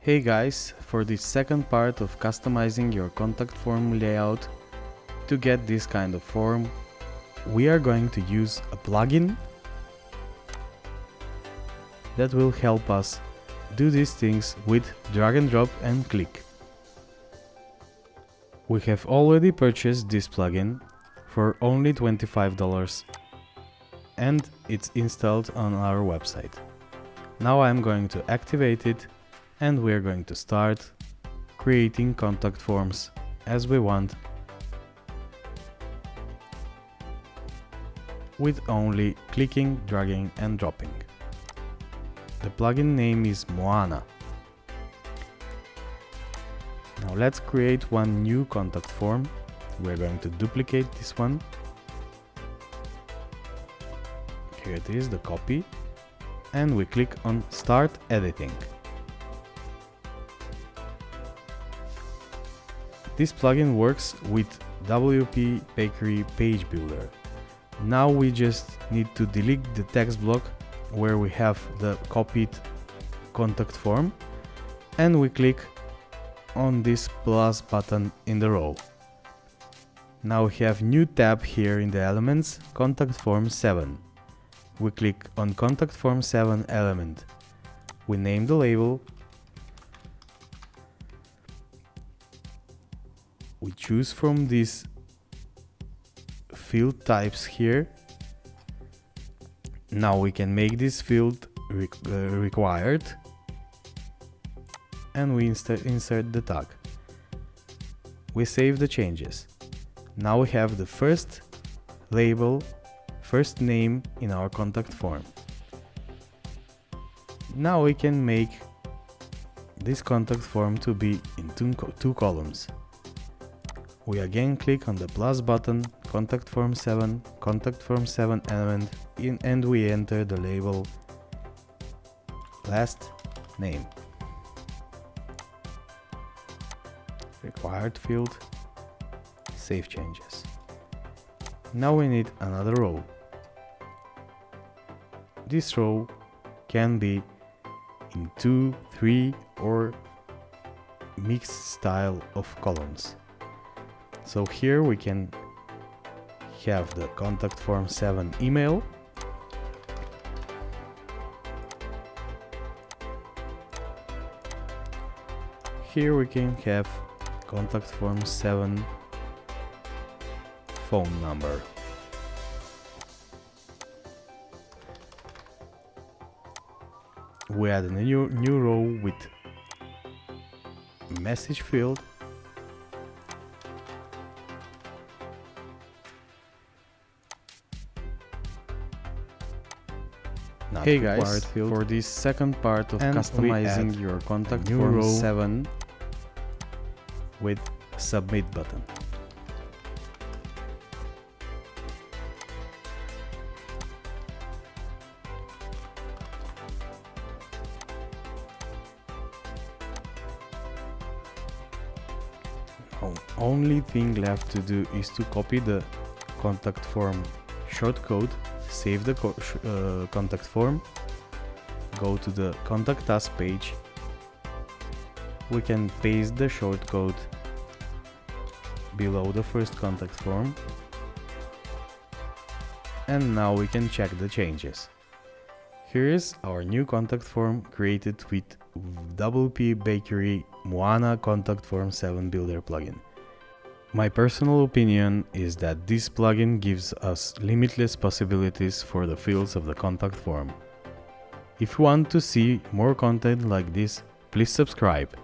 Hey guys, for this second part of customizing your contact form layout to get this kind of form, we are going to use a plugin that will help us do these things with drag and drop and click. We have already purchased this plugin for only $25 and it's installed on our website. Now I'm going to activate it and we're going to start creating contact forms as we want with only clicking, dragging and dropping. The plugin name is Moana. Now let's create one new contact form. We're going to duplicate this one. Here it is, the copy, and we click on Start Editing. This plugin works with WP Bakery Page Builder. Now we just need to delete the text block where we have the copied contact form and we click on this plus button in the row. Now we have new tab here in the elements, contact form 7. We click on contact form 7 element. We name the label. We choose from these field types here. Now we can make this field required and we insert the tag. We save the changes. Now we have the first label, first name in our contact form. Now we can make this contact form to be in two columns. We again click on the plus button, contact form 7 element, and we enter the label last name. Required field, save changes. Now we need another row. This row can be in 2, 3 or mixed style of columns. So here we can have the contact form 7 email, here we can have contact form 7 phone number. We add a new row with message field. Hey guys, for this second part of customizing your contact form 7 with submit button. Now, only thing left to do is to copy the contact form shortcode, save the contact form, go to the Contact Us page. We can paste the shortcode below the first contact form, and now we can check the changes. Here is our new contact form created with WP Bakery Moana Contact Form 7 Builder plugin. My personal opinion is that this plugin gives us limitless possibilities for the fields of the contact form. If you want to see more content like this, please subscribe.